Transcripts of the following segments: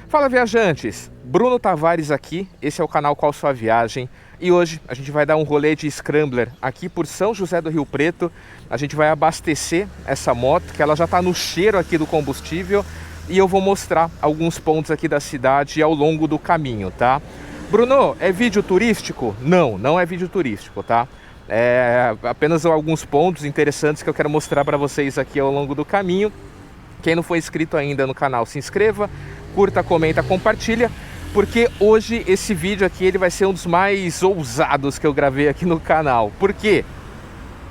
Fala, viajantes! Bruno Tavares aqui, esse é o canal Qual Sua Viagem e hoje a gente vai dar um rolê de Scrambler aqui por São José do Rio Preto. A gente vai abastecer essa moto, que ela já está no cheiro aqui do combustível, e eu vou mostrar alguns pontos aqui da cidade ao longo do caminho, tá? Bruno, é vídeo turístico? Não, não é vídeo turístico, tá? É apenas alguns pontos interessantes que eu quero mostrar para vocês aqui ao longo do caminho. Quem não for inscrito ainda no canal, se inscreva, curta, comenta, compartilha, porque hoje esse vídeo aqui ele vai ser um dos mais ousados que eu gravei aqui no canal. Por quê?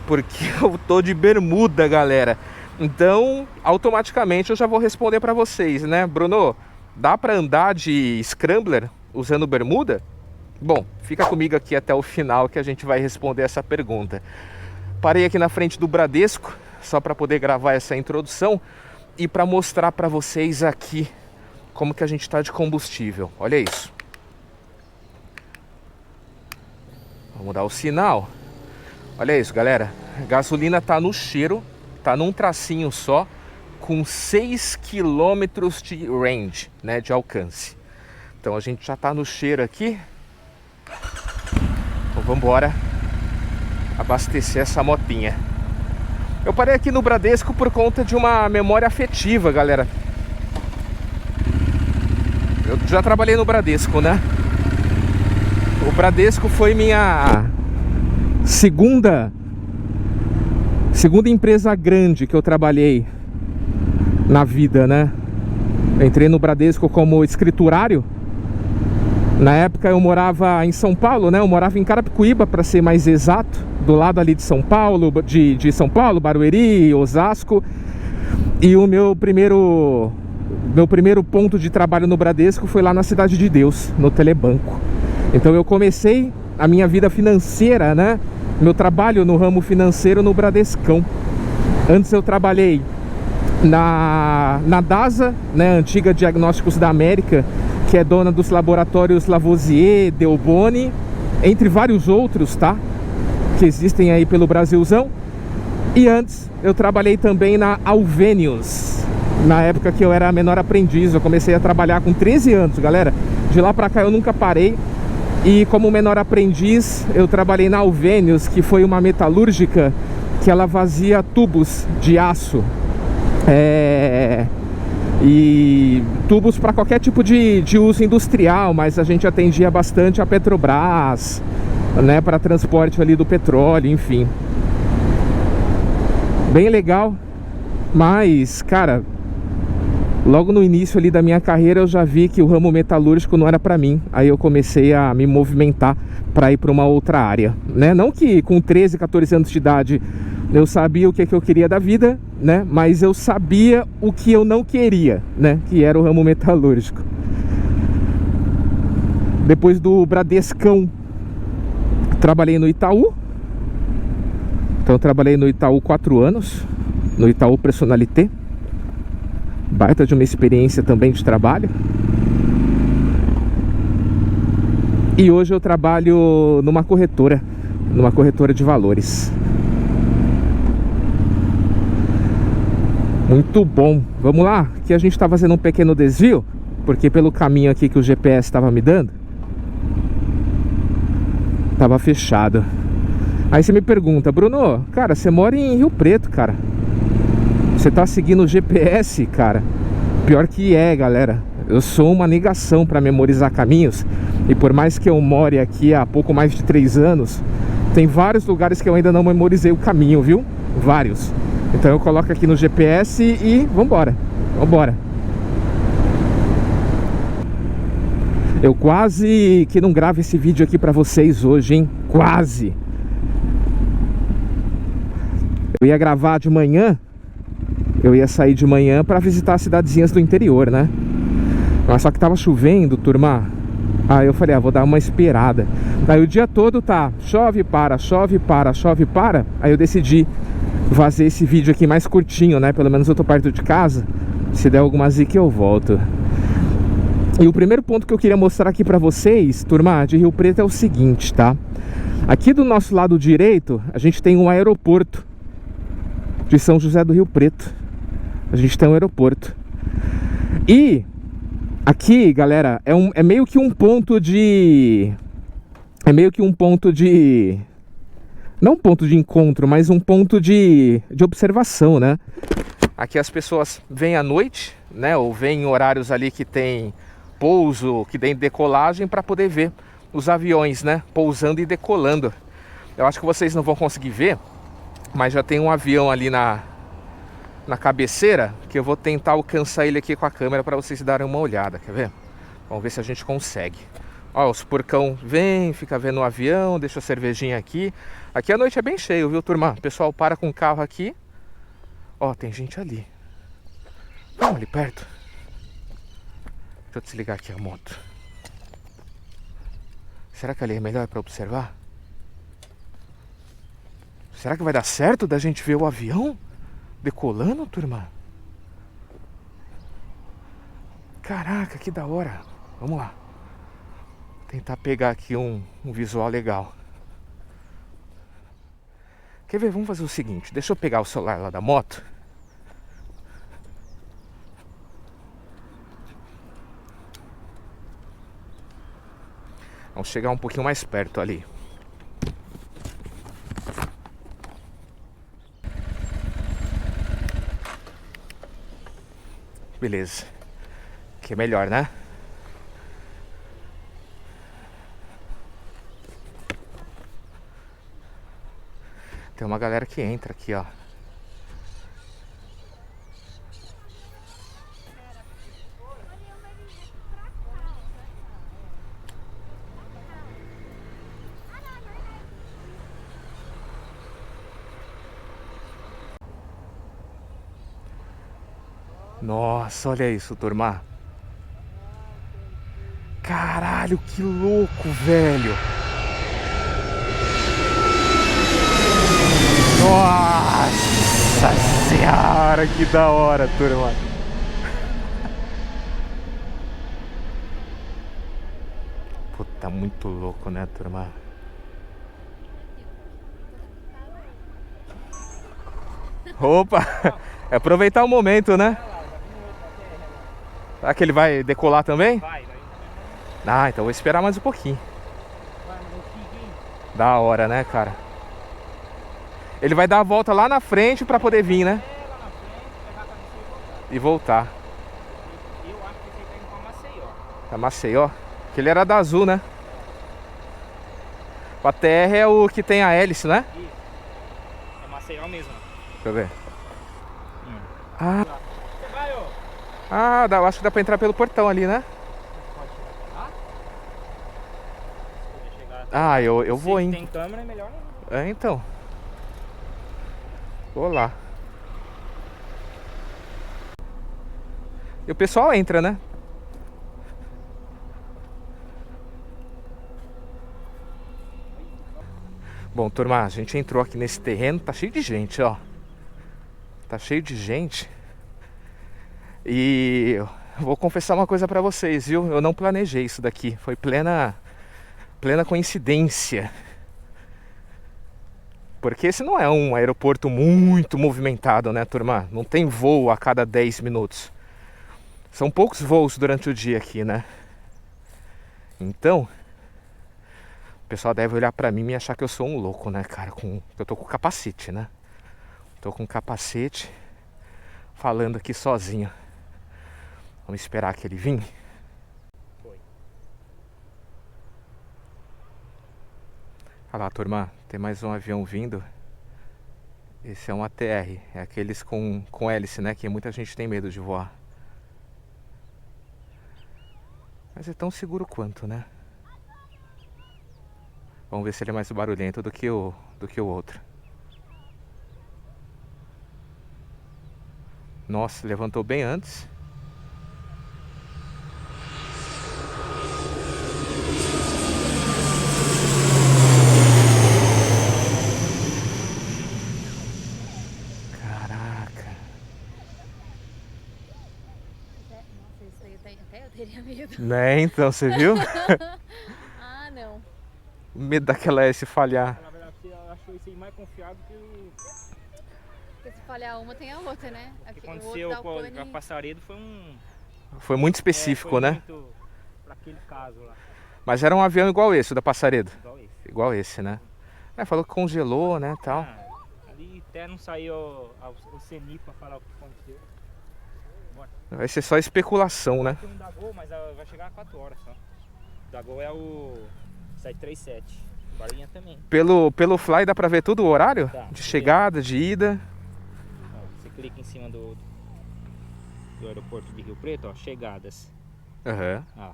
Porque eu tô de bermuda, galera. Então, automaticamente eu já vou responder para vocês, né? Bruno, dá para andar de Scrambler usando bermuda? Bom, fica comigo aqui até o final que a gente vai responder essa pergunta. Parei aqui na frente do Bradesco, só para poder gravar essa introdução e para mostrar para vocês aqui como que a gente está de combustível. Olha isso. Vamos dar o sinal. Olha isso, galera. A gasolina tá no cheiro, tá num tracinho só, com 6 km de range, né, de alcance. Então a gente já tá no cheiro aqui. Então vamos embora abastecer essa motinha. Eu parei aqui no Bradesco por conta de uma memória afetiva, galera. Eu já trabalhei no Bradesco, né? O Bradesco foi minha segunda empresa grande que eu trabalhei na vida, né? Eu entrei no Bradesco como escriturário. Na época eu morava em São Paulo, né? Eu morava em Carapicuíba, para ser mais exato, do lado ali de São Paulo, de São Paulo, Barueri, Osasco. E o meu primeiro ponto de trabalho no Bradesco foi lá na Cidade de Deus, no Telebanco. Então eu comecei a minha vida financeira, né? Meu trabalho no ramo financeiro no Bradescão. Antes eu trabalhei na DASA, né? Antiga Diagnósticos da América, que é dona dos laboratórios Lavoisier, Delboni, entre vários outros, tá? Que existem aí pelo Brasilzão. E antes eu trabalhei também na Alvenius, na época que eu era menor aprendiz. Eu comecei a trabalhar com 13 anos, galera. De lá pra cá eu nunca parei. E como menor aprendiz eu trabalhei na Alvenius, que foi uma metalúrgica que ela fazia tubos de aço. E tubos para qualquer tipo de uso industrial, mas a gente atendia bastante a Petrobras, né, para transporte ali do petróleo, enfim. Bem legal, mas, cara, logo no início ali da minha carreira eu já vi que o ramo metalúrgico não era para mim. Aí eu comecei a me movimentar para ir para uma outra área, né? Não que com 13, 14 anos de idade eu sabia o que eu queria da vida, né? Mas eu sabia o que eu não queria, né? Que era o ramo metalúrgico. Depois do Bradescão, trabalhei no Itaú. Então eu trabalhei no Itaú 4 anos, no Itaú Personalité. Baita de uma experiência também de trabalho. E hoje eu trabalho numa corretora de valores. Muito bom. Vamos lá, que a gente está fazendo um pequeno desvio, porque pelo caminho aqui que o GPS estava me dando, estava fechado. Aí você me pergunta, Bruno, cara, você mora em Rio Preto, cara. Você tá seguindo o GPS, cara? Pior que é, galera. Eu sou uma negação para memorizar caminhos. E por mais que eu more aqui há pouco mais de 3 anos, tem vários lugares que eu ainda não memorizei o caminho, viu? Vários. Então eu coloco aqui no GPS e vambora. Vambora. Eu quase que não gravo esse vídeo aqui pra vocês hoje, hein? Quase. Eu ia gravar de manhã. Eu ia sair de manhã pra visitar as cidadezinhas do interior, né? Mas só que tava chovendo, turma. Aí eu falei, vou dar uma esperada. Aí o dia todo tá chove, para, chove, para, chove, para. Aí eu decidi fazer esse vídeo aqui mais curtinho, né? Pelo menos eu tô perto de casa. Se der alguma zica eu volto. E o primeiro ponto que eu queria mostrar aqui pra vocês, turma, de Rio Preto é o seguinte, tá? Aqui do nosso lado direito, a gente tem um aeroporto de São José do Rio Preto. A gente tem um aeroporto. E Aqui, galera, é meio que um ponto de... É meio que um ponto de... Não um ponto de encontro, mas um ponto de observação, né? Aqui as pessoas vêm à noite, né? Ou vêm em horários ali que tem pouso, que tem decolagem, para poder ver os aviões, né? Pousando e decolando. Eu acho que vocês não vão conseguir ver, mas já tem um avião ali na cabeceira, que eu vou tentar alcançar ele aqui com a câmera para vocês darem uma olhada, quer ver? Vamos ver se a gente consegue. Ó, os porcão vem, fica vendo o avião, deixa a cervejinha aqui. Aqui a noite é bem cheio, viu, turma? O pessoal para com o carro aqui. Ó, tem gente ali. Vamos ali perto. Deixa eu desligar aqui a moto. Será que ali é melhor para observar? Será que vai dar certo da gente ver o avião decolando, turma? Caraca, que da hora. Vamos lá. Tentar pegar aqui um visual legal. Quer ver? Vamos fazer o seguinte. Deixa eu pegar o celular lá da moto. Vamos chegar um pouquinho mais perto ali. Beleza. Aqui é melhor, né? Tem uma galera que entra aqui, ó. Nossa, olha isso, turma. Caralho, que louco, velho. Nossa senhora, que da hora, turma. Puta, muito louco, né, turma? Opa, é aproveitar o momento, né? Será que ele vai decolar também? Vai. Ah, então vou esperar mais um pouquinho. Da hora, né, cara? Ele vai dar a volta lá na frente pra poder vir, né? Lá na frente, pegar a cabeceira E voltar. Eu acho que esse aí tá indo pra Maceió. Tá Maceió? Que ele era da Azul, né? O ATR é o que tem a hélice, né? Isso. É Maceió mesmo. Deixa eu ver. Ah, Você vai, ó. eu acho que dá pra entrar pelo portão ali, né? Pode chegar. Se chegar até Ah, eu vou se indo. tem câmera, é melhor não. É, então. Vou lá. E o pessoal entra, né? Bom, turma, a gente entrou aqui nesse terreno, tá cheio de gente, ó. Tá cheio de gente. E eu vou confessar uma coisa pra vocês, viu? Eu não planejei isso daqui, foi plena coincidência. Porque esse não é um aeroporto muito movimentado, né, turma? Não tem voo a cada 10 minutos. São poucos voos durante o dia aqui, né? Então, o pessoal deve olhar pra mim e achar que eu sou um louco, né, cara? Eu tô com capacete, né? Tô com capacete, falando aqui sozinho. Vamos esperar que ele vir. Foi. Olha lá, turma, tem mais um avião vindo. Esse é um ATR, é aqueles com hélice, né? Que muita gente tem medo de voar. Mas é tão seguro quanto, né? Vamos ver se ele é mais barulhento do que o outro. Nossa, levantou bem antes. Caraca. Nossa, isso aí até eu teria medo. Né, então, você viu? Ah, não. Medo daquela S falhar. Na verdade, você achou isso aí mais confiável que o Porque se falhar uma, tem a outra, né? que Aqui, o aconteceu outro com a Dalpone... Passaredo foi um Foi muito específico, foi né? Muito pra aquele caso lá, Mas era um avião igual esse, o da Passaredo. igual esse. Igual esse, né? Falou que congelou, né, tal. Ali até não saiu o CNI pra falar o que aconteceu. Bora. Vai ser só especulação, né? Tem um da Gol, mas vai chegar a 4 horas só. O da Gol é o 737. Barinha também. Pelo Fly dá pra ver tudo o horário? Tá, De chegada, de ida. Ó, você clica em cima do aeroporto de Rio Preto, ó, chegadas. Aham. Ó,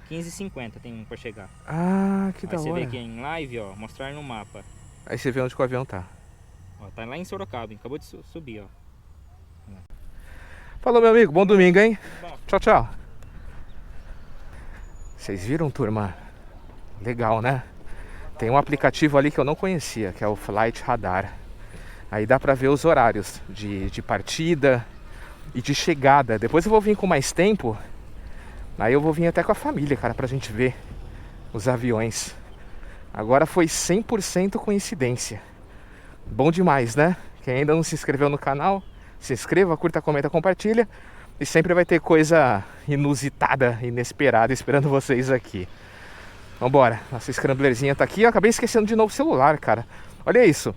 15h50 tem um pra chegar. Ah, que Aí da você hora. vê aqui em live, ó, mostrar no mapa. Aí você vê onde que o avião tá. Ó, tá lá em Sorocaba, hein? Acabou de subir, ó. Falou, meu amigo. Bom domingo, hein? Bom, Tchau, tchau. Vocês viram, turma? Legal, né? Tem um aplicativo ali que eu não conhecia, que é o Flight Radar. Aí dá pra ver os horários de partida e de chegada. Depois eu vou vir com mais tempo. Aí eu vou vir até com a família, cara, pra gente ver os aviões. Agora foi 100% coincidência. Bom demais, né? Quem ainda não se inscreveu no canal, se inscreva, curta, comenta, compartilha. E sempre vai ter coisa inusitada, inesperada esperando vocês aqui. Vambora, nossa scramblerzinha tá aqui. Eu acabei esquecendo de novo o celular, cara. Olha isso.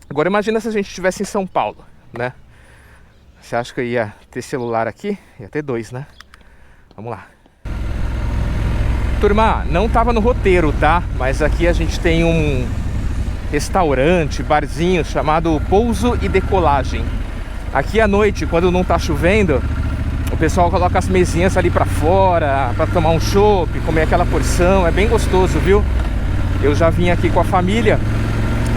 Agora imagina se a gente estivesse em São Paulo, né? Você acha que eu ia ter celular aqui? Ia ter 2, né? Vamos lá. Turma, não tava no roteiro, tá? Mas aqui a gente tem um restaurante, barzinho chamado Pouso e Decolagem. Aqui à noite, quando não tá chovendo, o pessoal coloca as mesinhas ali pra fora, pra tomar um chopp, comer aquela porção. É bem gostoso, viu? Eu já vim aqui com a família.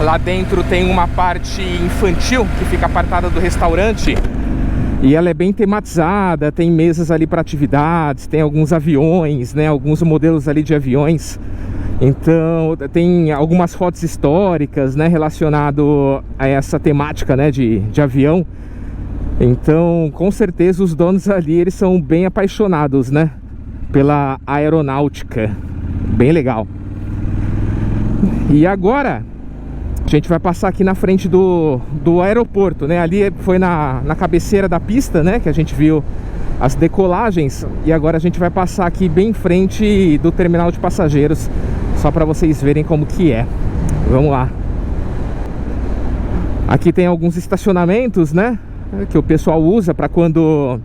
Lá dentro tem uma parte infantil que fica apartada do restaurante. E ela é bem tematizada, tem mesas ali para atividades, tem alguns aviões, né? Alguns modelos ali de aviões. Então tem algumas fotos históricas, né? Relacionado a essa temática, né? De avião. Então, com certeza os donos ali, eles são bem apaixonados, né? Pela aeronáutica. Bem legal. E agora a gente vai passar aqui na frente do aeroporto, né? Ali foi na cabeceira da pista, né? Que a gente viu as decolagens. E agora a gente vai passar aqui bem em frente do terminal de passageiros, só para vocês verem como que é. Vamos lá. Aqui tem alguns estacionamentos, né? Que o pessoal usa para quando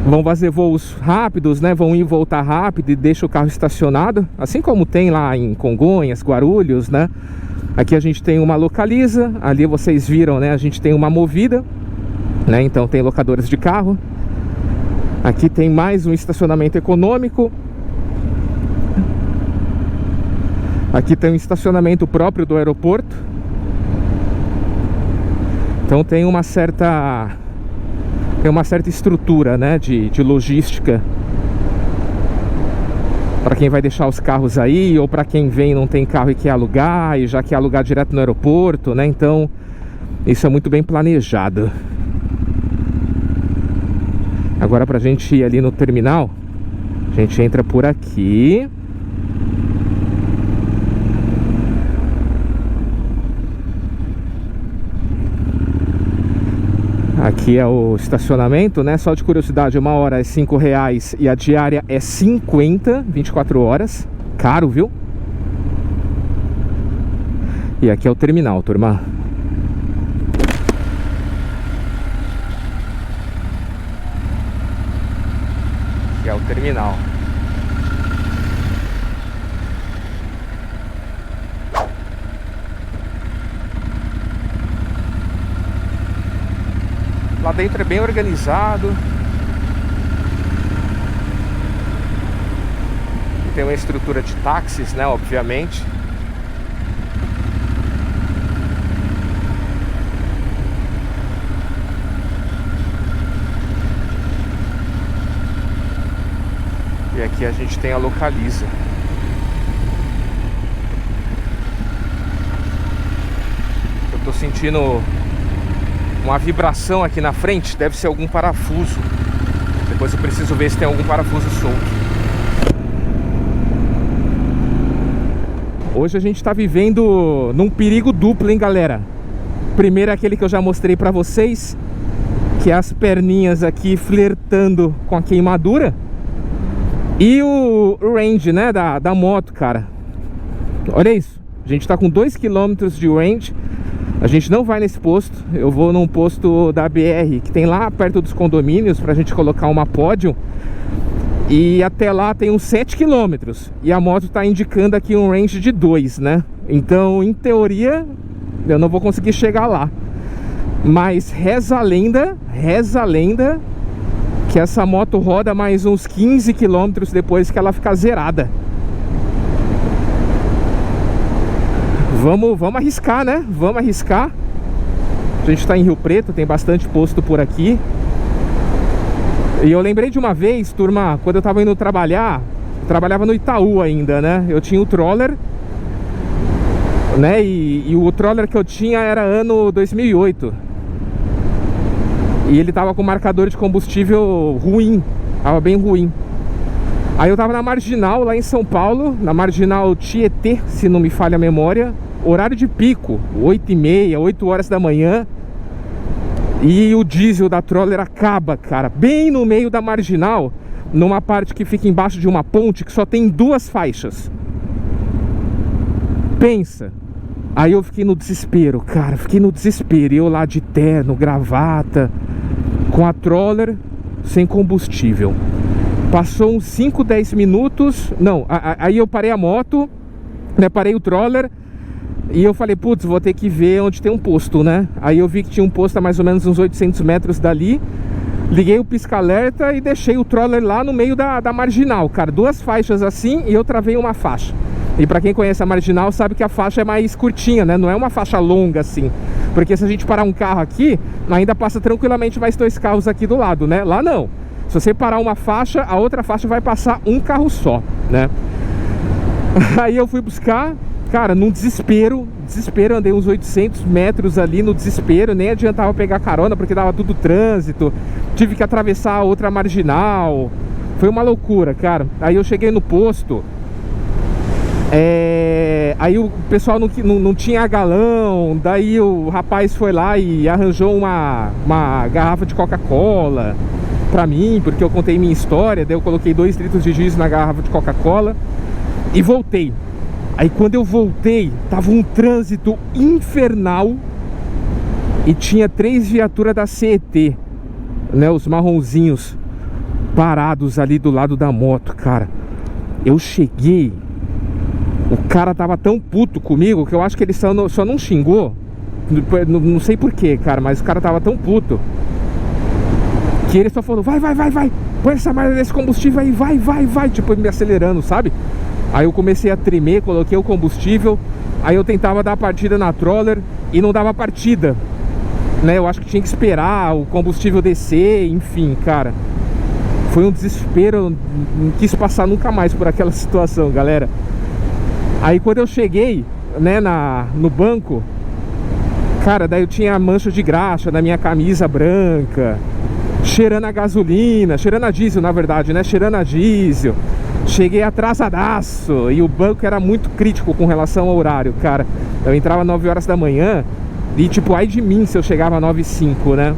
vão fazer voos rápidos, né? Vão ir e voltar rápido e deixa o carro estacionado. Assim como tem lá em Congonhas, Guarulhos, né? Aqui a gente tem uma Localiza. Ali vocês viram, né? A gente tem uma Movida, né? Então tem locadores de carro. Aqui tem mais um estacionamento econômico. Aqui tem um estacionamento próprio do aeroporto. Então tem uma certa estrutura, né, de logística para quem vai deixar os carros aí, ou para quem vem e não tem carro e quer alugar, e já quer alugar direto no aeroporto, né? Então isso é muito bem planejado. Agora, pra gente ir ali no terminal, a gente entra por aqui. Aqui é o estacionamento, né? Só de curiosidade, uma hora é R$5 e a diária é 50, 24 horas. Caro, viu? E aqui é o terminal, turma. Aqui é o terminal. Lá dentro é bem organizado. Tem uma estrutura de táxis, né? Obviamente. E aqui a gente tem a Localiza. Eu tô sentindo uma vibração aqui na frente, deve ser algum parafuso. Depois eu preciso ver se tem algum parafuso solto. Hoje a gente tá vivendo num perigo duplo, hein, galera? Primeiro é aquele que eu já mostrei pra vocês, que é as perninhas aqui flertando com a queimadura. E o range, né, da moto, cara. Olha isso. A gente tá com 2 km de range. A gente não vai nesse posto. Eu vou num posto da BR que tem lá perto dos condomínios pra gente colocar uma pódio. E até lá tem uns 7 km. E a moto tá indicando aqui um range de 2, né? Então, em teoria, eu não vou conseguir chegar lá. Mas reza a lenda que essa moto roda mais uns 15 km depois que ela ficar zerada. Vamos arriscar, né? Vamos arriscar. A gente tá em Rio Preto, tem bastante posto por aqui. E eu lembrei de uma vez, turma, quando eu tava indo trabalhar, eu trabalhava no Itaú ainda, né? Eu tinha o Troller, né? E o Troller que eu tinha era ano 2008. E ele tava com marcador de combustível ruim, tava bem ruim. Aí eu tava na Marginal, lá em São Paulo, na Marginal Tietê, se não me falha a memória. Horário de pico, 8h30, 8 horas da manhã. E o diesel da Troller acaba, cara, bem no meio da Marginal, numa parte que fica embaixo de uma ponte que só tem 2 faixas. Pensa. Aí eu fiquei no desespero, cara, fiquei no desespero. E eu lá de terno, gravata, com a Troller sem combustível. Passou uns 5, 10 minutos. Não, aí eu parei a moto, né, parei o Troller. E eu falei, putz, vou ter que ver onde tem um posto, né? Aí eu vi que tinha um posto a mais ou menos uns 800 metros dali. Liguei o pisca-alerta e deixei o Troller lá no meio da Marginal, cara. 2 faixas assim e eu travei uma faixa. E pra quem conhece a Marginal sabe que a faixa é mais curtinha, né? Não é uma faixa longa assim. Porque se a gente parar um carro aqui, ainda passa tranquilamente mais 2 carros aqui do lado, né? Lá não. Se você parar uma faixa, a outra faixa vai passar um carro só, né? Aí eu fui buscar, cara, num desespero, andei uns 800 metros ali no desespero. Nem adiantava pegar carona porque dava tudo trânsito. Tive que atravessar a outra Marginal. Foi uma loucura, cara. Aí eu cheguei no posto. Aí o pessoal não tinha galão. Daí o rapaz foi lá e arranjou uma garrafa de Coca-Cola pra mim, porque eu contei minha história. Daí eu coloquei 2 litros de diesel na garrafa de Coca-Cola e voltei. Aí quando eu voltei, tava um trânsito infernal e tinha 3 viaturas da CET, né, os marronzinhos, parados ali do lado da moto, cara. Eu cheguei, o cara tava tão puto comigo que eu acho que ele só não xingou. Não sei porquê, cara, mas o cara tava tão puto que ele só falou, vai, põe essa merda desse combustível aí, vai, tipo, me acelerando, sabe? Aí eu comecei a tremer, coloquei o combustível. Aí eu tentava dar a partida na Troller e não dava partida, né? Eu acho que tinha que esperar o combustível descer, enfim, cara. Foi um desespero, eu não quis passar nunca mais por aquela situação, galera. Aí quando eu cheguei, né, no banco, cara, daí eu tinha mancha de graxa na minha camisa branca, cheirando a gasolina, cheirando a diesel, na verdade, né? Cheirando a diesel. Cheguei atrasadaço e o banco era muito crítico com relação ao horário, cara. Eu entrava 9 horas da manhã e tipo, ai de mim se eu chegava 9h05, né?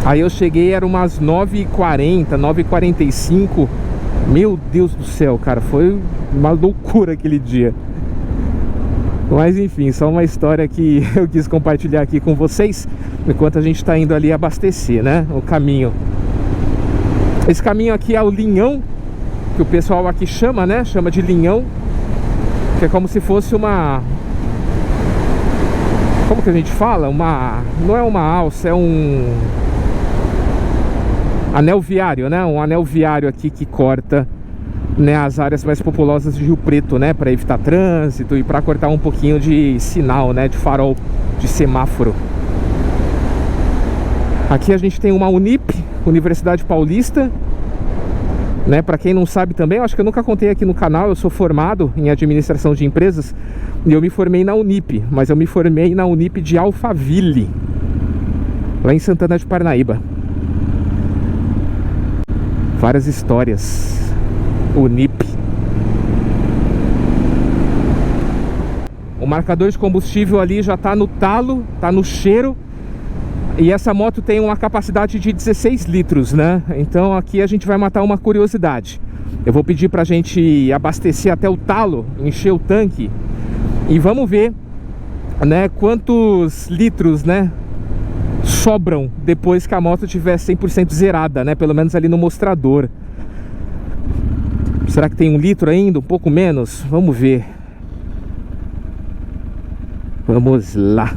Aí eu cheguei, era umas 9h40, 9h45. Meu Deus do céu, cara, foi uma loucura aquele dia. Mas enfim, só uma história que eu quis compartilhar aqui com vocês enquanto a gente tá indo ali abastecer, né? O caminho. Esse caminho aqui é o Linhão, que o pessoal aqui chama, né? Chama de Linhão, que é como se fosse uma... Como que a gente fala? Não é uma alça, é um anel viário, né? Um anel viário aqui que corta, né, as áreas mais populosas de Rio Preto, né? Para evitar trânsito e para cortar um pouquinho de sinal, né? De farol, de semáforo. Aqui a gente tem uma Unip, Universidade Paulista, né? Para quem não sabe também, eu acho que eu nunca contei aqui no canal, eu sou formado em administração de empresas e eu me formei na Unip, mas eu me formei na Unip de Alphaville, lá em Santana de Parnaíba. Várias histórias. Unip. O marcador de combustível ali já tá no talo, tá no cheiro. E essa moto tem uma capacidade de 16 litros, né? Então aqui a gente vai matar uma curiosidade. Eu vou pedir pra gente abastecer até o talo, encher o tanque. E vamos ver, né, quantos litros, né, sobram depois que a moto estiver 100% zerada, né? Pelo menos ali no mostrador. Será que tem 1 litro ainda? Um pouco menos? Vamos ver. Vamos lá.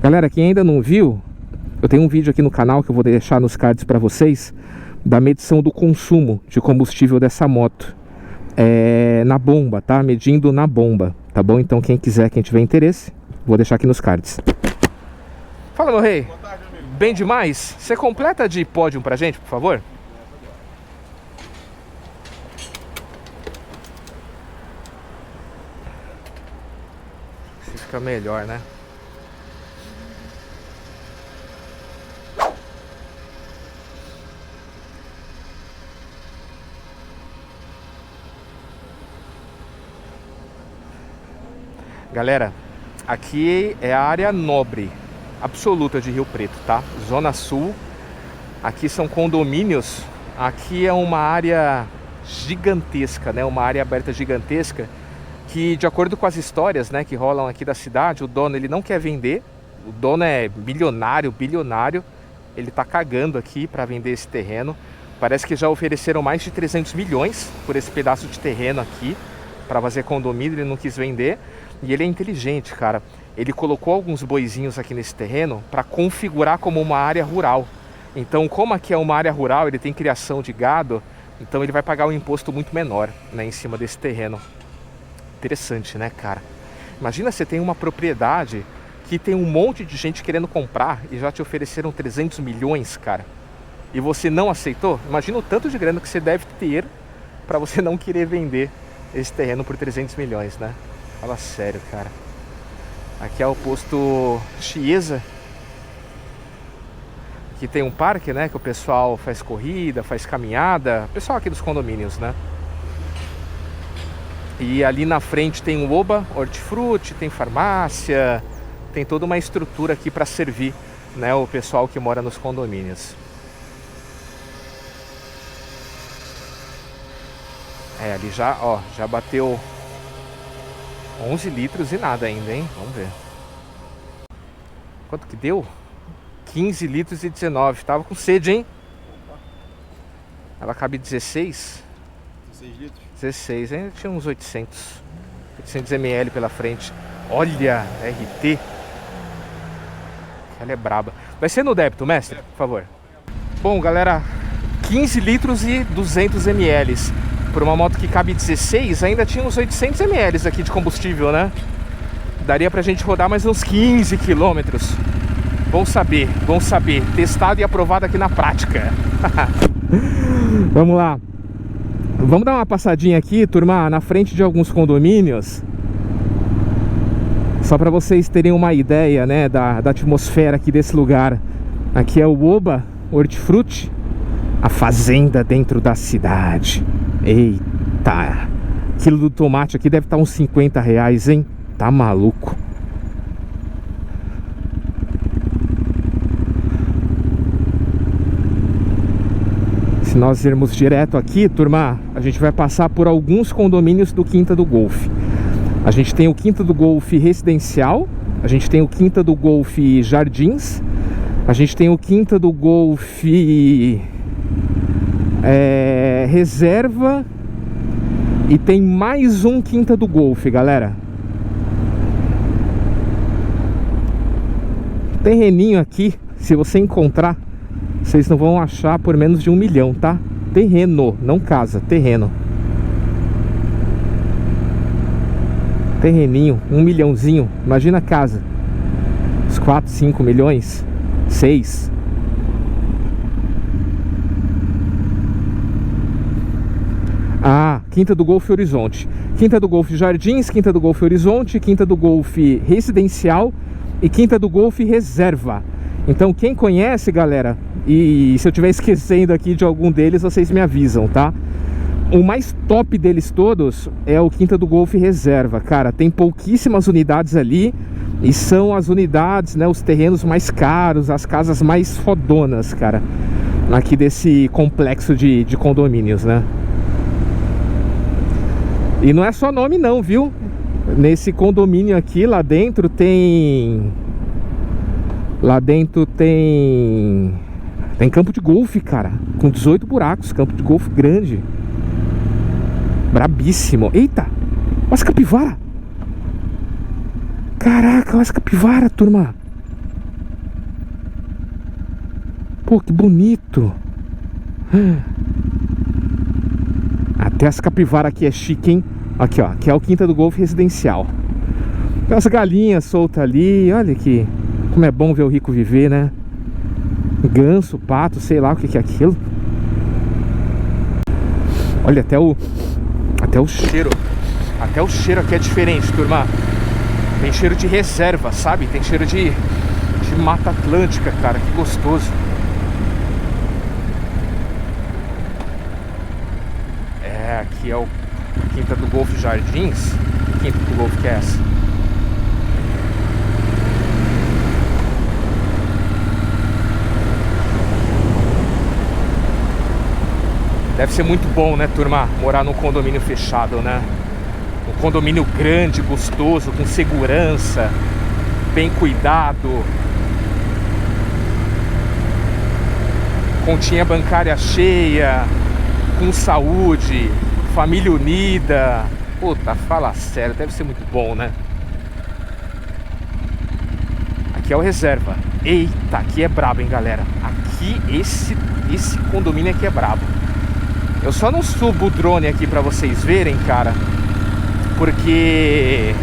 Galera, quem ainda não viu, eu tenho um vídeo aqui no canal que eu vou deixar nos cards para vocês, da medição do consumo de combustível dessa moto. Na bomba, tá? Medindo na bomba, tá bom? Então quem quiser, quem tiver interesse, vou deixar aqui nos cards. Fala, meu rei. Boa tarde, amigo. Bem demais. Você completa de pódio pra gente, por favor? Fica melhor, né? Galera, aqui é a área nobre absoluta de Rio Preto, tá? Zona Sul. Aqui são condomínios. Aqui é uma área gigantesca, né? Uma área aberta gigantesca que, de acordo com as histórias, né, que rolam aqui da cidade, o dono ele não quer vender. O dono é milionário, bilionário. Ele tá cagando aqui para vender esse terreno. Parece que já ofereceram mais de 300 milhões por esse pedaço de terreno aqui para fazer condomínio. Ele não quis vender. E ele é inteligente, cara. Ele colocou alguns boizinhos aqui nesse terreno para configurar como uma área rural. Então, como aqui é uma área rural, ele tem criação de gado, então ele vai pagar um imposto muito menor, né, em cima desse terreno. Interessante, né, cara? Imagina você tem uma propriedade que tem um monte de gente querendo comprar e já te ofereceram 300 milhões, cara. E você não aceitou? Imagina o tanto de grana que você deve ter para você não querer vender esse terreno por 300 milhões, né? Fala sério, cara. Aqui é o posto Chiesa. Aqui tem um parque, né, que o pessoal faz corrida, faz caminhada. O pessoal aqui dos condomínios, né? E ali na frente tem um Oba, hortifruti, tem farmácia. Tem toda uma estrutura aqui para servir, né, o pessoal que mora nos condomínios. Ali já, ó, já bateu 11 litros e nada ainda, hein? Vamos ver. Quanto que deu? 15 litros e 19. Tava com sede, hein? Ela cabe 16. 16 litros? 16, ainda tinha uns 800 ml pela frente. Olha, RT. Ela é braba. Vai ser no débito, mestre, por favor. Bom, galera, 15 litros e 200 ml. Por uma moto que cabe 16, ainda tinha uns 800 ml aqui de combustível, né? Daria pra gente rodar mais uns 15 quilômetros. Bom saber, bom saber. Testado e aprovado aqui na prática. Vamos lá. Vamos dar uma passadinha aqui, turma, na frente de alguns condomínios. Só para vocês terem uma ideia, né, da atmosfera aqui desse lugar. Aqui é o Oba, hortifruti. A fazenda dentro da cidade. Eita, quilo do tomate aqui deve estar uns 50 reais, hein? Tá maluco. Se nós irmos direto aqui, turma, a gente vai passar por alguns condomínios do Quinta do Golfe. A gente tem o Quinta do Golfe Residencial, a gente tem o Quinta do Golfe Jardins, a gente tem o Quinta do Golfe Reserva e tem mais um Quinta do Golfe, galera. Terreninho aqui, se você encontrar, vocês não vão achar por menos de 1 milhão, tá? Terreno, não casa, terreno. Terreninho, 1 milhãozinho. Imagina a casa. Uns 4, 5 milhões, 6. Ah, Quinta do Golfe Horizonte. Quinta do Golfe Jardins, Quinta do Golfe Horizonte, Quinta do Golfe Residencial e Quinta do Golfe Reserva. Então quem conhece, galera, e se eu estiver esquecendo aqui de algum deles, vocês me avisam, tá? O mais top deles todos é o Quinta do Golfe Reserva, cara. Tem pouquíssimas unidades ali, E são as unidades, né, os terrenos mais caros, as casas mais fodonas, cara, aqui desse complexo de condomínios, né? E não é só nome não, viu? Nesse condomínio aqui, lá dentro tem campo de golfe, cara, com 18 buracos, campo de golfe grande. Brabíssimo. Eita, olha as capivara. Caraca, olha as capivara, turma. Pô, que bonito. Até as capivara aqui é chique, hein? Aqui, ó, aqui é o Quinta do Golfe residencial. Tem as galinhas soltas ali. Olha aqui, como é bom ver o rico viver, né? Ganso, pato, sei lá o que é aquilo. Olha, até o cheiro. Até o cheiro aqui é diferente, turma. Tem cheiro de reserva, sabe? Tem cheiro de Mata Atlântica, cara. Que gostoso. É, aqui é o Quinta do Golfe Jardins. Que Quinta do Golfe que é essa? Deve ser muito bom, né, turma? Morar num condomínio fechado, né? Um condomínio grande, gostoso, com segurança, bem cuidado, continha bancária cheia, com saúde, família unida. Puta, fala sério, deve ser muito bom, né? Aqui é o reserva. Eita, aqui é brabo, hein, galera? Aqui, esse condomínio aqui é brabo. Eu só não subo o drone aqui pra vocês verem, cara, porque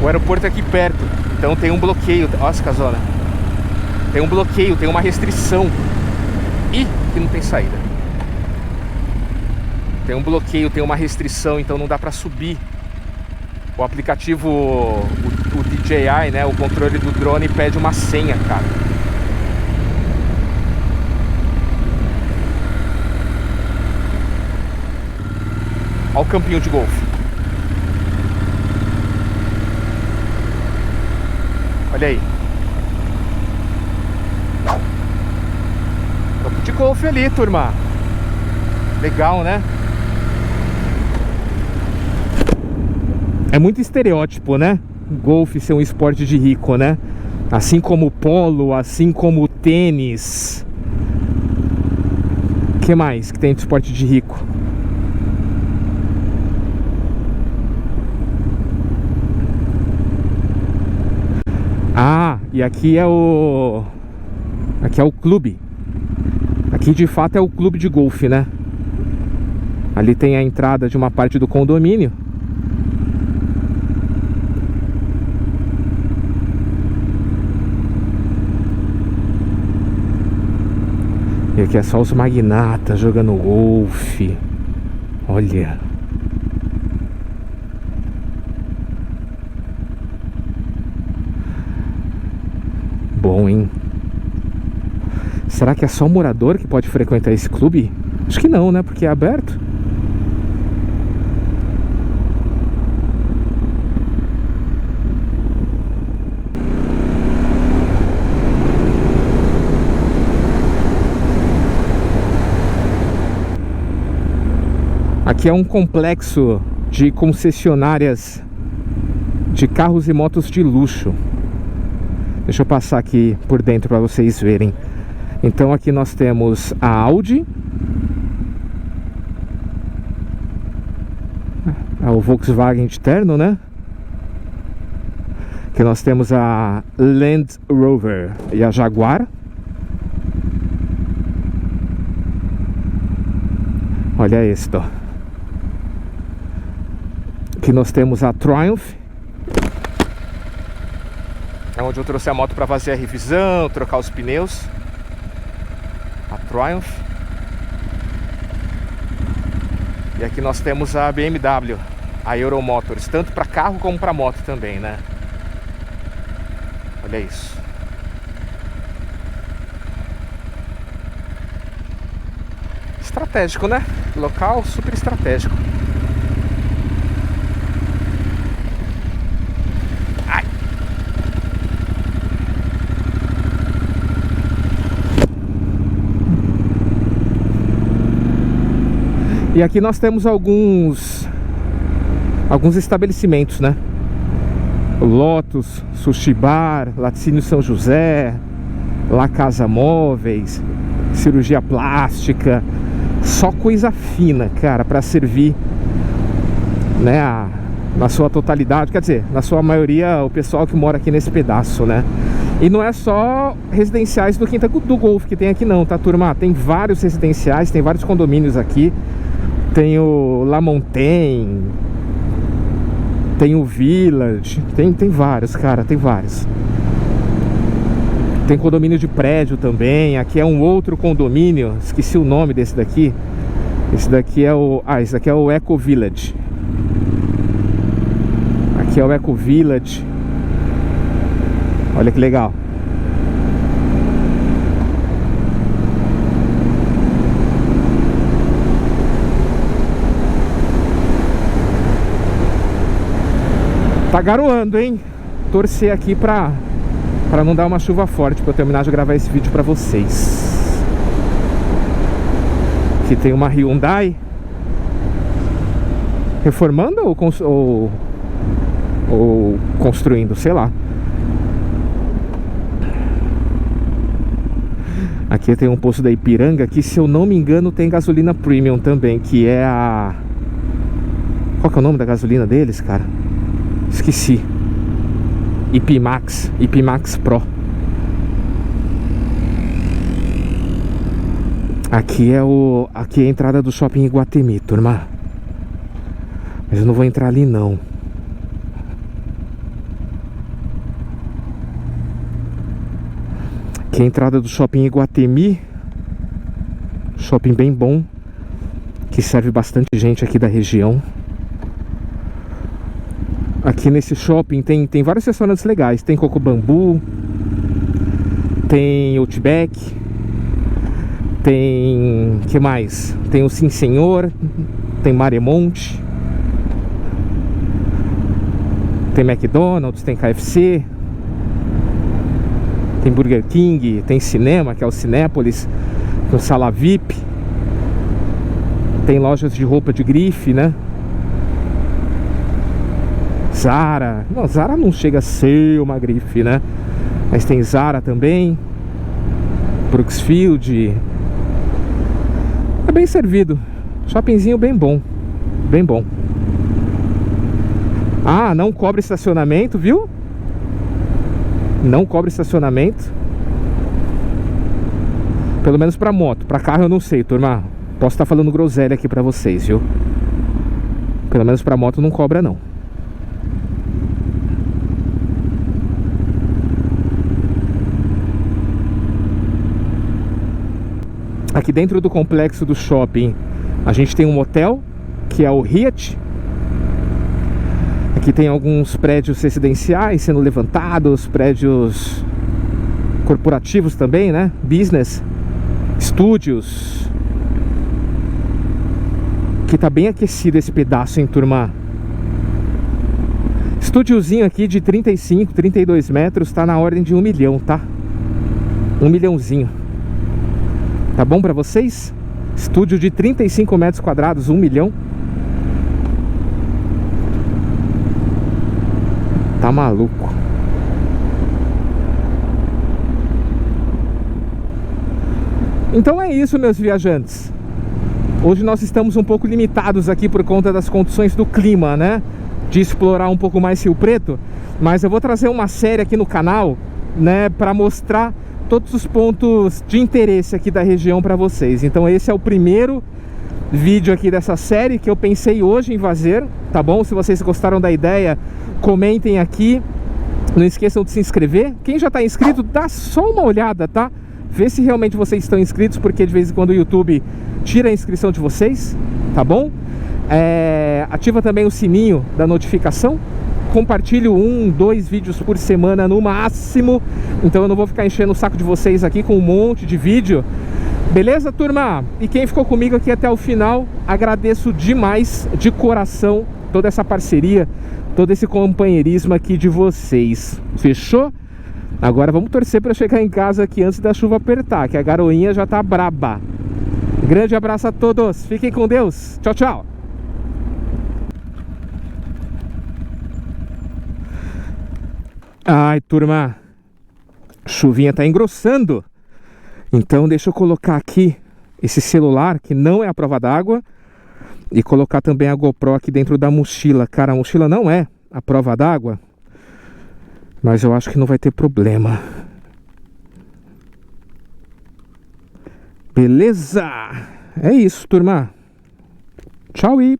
o aeroporto é aqui perto. Então tem um bloqueio. Olha essa casona. Tem um bloqueio, tem uma restrição. Ih, que não tem saída. Tem um bloqueio, tem uma restrição, então não dá pra subir. O aplicativo, o DJI, né, o controle do drone, pede uma senha, cara. Olha o campinho de golfe. Olha aí. Campo de golfe ali, turma. Legal, né? É muito estereótipo, né? Golfe ser um esporte de rico, né? Assim como o polo, assim como o tênis. O que mais que tem de esporte de rico? Ah, e aqui é o clube. Aqui de fato é o clube de golfe, né? Ali tem a entrada de uma parte do condomínio. E aqui é só os magnatas jogando golfe. Olha. Bom, hein? Será que é só morador que pode frequentar esse clube? Acho que não, né? Porque é aberto. Aqui é um complexo de concessionárias de carros e motos de luxo. Deixa eu passar aqui por dentro para vocês verem. Então aqui nós temos a Audi, o Volkswagen de terno, né? Aqui nós temos a Land Rover e a Jaguar. Olha isso. Aqui nós temos a Triumph. É onde eu trouxe a moto para fazer a revisão, trocar os pneus. A Triumph. E aqui nós temos a BMW, a Euromotors, tanto para carro como para moto também, né? Olha isso. Estratégico, né? Local super estratégico. Ai, E aqui nós temos alguns estabelecimentos, né? Lotus, Sushi Bar, Laticínio São José, La Casa Móveis, cirurgia plástica, só coisa fina, cara, para servir, né, na sua totalidade, quer dizer, na sua maioria o pessoal que mora aqui nesse pedaço, né? E não é só residenciais do Quinta do Golfo que tem aqui não, tá, turma? Tem vários residenciais, tem vários condomínios aqui. Tem o La Montagne, tem o Village, tem vários, cara, tem vários. Tem condomínio de prédio também. Aqui é um outro condomínio, esqueci o nome desse daqui. Esse daqui é o... esse daqui é o Eco Village. Aqui é o Eco Village. Olha que legal. Tá garoando, hein? Torcer aqui pra não dar uma chuva forte, pra eu terminar de gravar esse vídeo pra vocês. Aqui tem uma Hyundai reformando ou construindo, sei lá. Aqui tem um posto da Ipiranga, que se eu não me engano tem gasolina premium também, que é a... Qual que é o nome da gasolina deles, cara? Esqueci. Ipimax Pro. Aqui é a entrada do shopping Iguatemi, turma. Mas eu não vou entrar ali não. Aqui é a entrada do shopping Iguatemi. Shopping bem bom, que serve bastante gente aqui da região. Aqui nesse shopping tem vários restaurantes legais. Tem Coco Bambu, tem Outback, tem... que mais? Tem o Sim Senhor, tem Maremont, tem McDonald's, tem KFC, tem Burger King, tem cinema, que é o Cinépolis, com sala VIP. Tem lojas de roupa de grife, né? Zara, não, Zara não chega a ser uma grife, né? Mas tem Zara também, Brooksfield. É bem servido. Shoppingzinho bem bom. Bem bom. Ah, não cobra estacionamento, viu? Não cobra estacionamento. Pelo menos pra moto. Pra carro eu não sei, turma. Posso estar falando groselha aqui pra vocês, viu? Pelo menos pra moto não cobra, não. Aqui dentro do complexo do shopping a gente tem um hotel, que é o Hyatt. Aqui tem alguns prédios residenciais sendo levantados, prédios corporativos também, né? Business, estúdios. Aqui tá bem aquecido esse pedaço, hein, turma? Estúdiozinho aqui de 35, 32 metros, tá na ordem de 1 milhão, tá? 1 milhãozinho. Tá bom pra vocês? Estúdio de 35 metros quadrados, 1 milhão. Tá maluco. Então é isso, meus viajantes. Hoje nós estamos um pouco limitados aqui por conta das condições do clima, né? De explorar um pouco mais Rio Preto. Mas eu vou trazer uma série aqui no canal, né? Pra mostrar todos os pontos de interesse aqui da região para vocês. Então esse é o primeiro vídeo aqui dessa série que eu pensei hoje em fazer, tá bom? Se vocês gostaram da ideia, comentem aqui. Não esqueçam de se inscrever. Quem já está inscrito, dá só uma olhada, tá? Vê se realmente vocês estão inscritos, porque de vez em quando o YouTube tira a inscrição de vocês, tá bom? Ativa também o sininho da notificação. Compartilho 1, 2 vídeos por semana no máximo. Então eu não vou ficar enchendo o saco de vocês aqui com um monte de vídeo. Beleza, turma? E quem ficou comigo aqui até o final, agradeço demais, de coração, toda essa parceria, todo esse companheirismo aqui de vocês. Fechou? Agora vamos torcer para chegar em casa aqui antes da chuva apertar, que a garoinha já tá braba. Grande abraço a todos. Fiquem com Deus. Tchau, tchau. Ai, turma. Chuvinha tá engrossando. Então deixa eu colocar aqui esse celular, que não é a prova d'água, e colocar também a GoPro aqui dentro da mochila. Cara, a mochila não é a prova d'água, mas eu acho que não vai ter problema. Beleza? É isso, turma. Tchau e...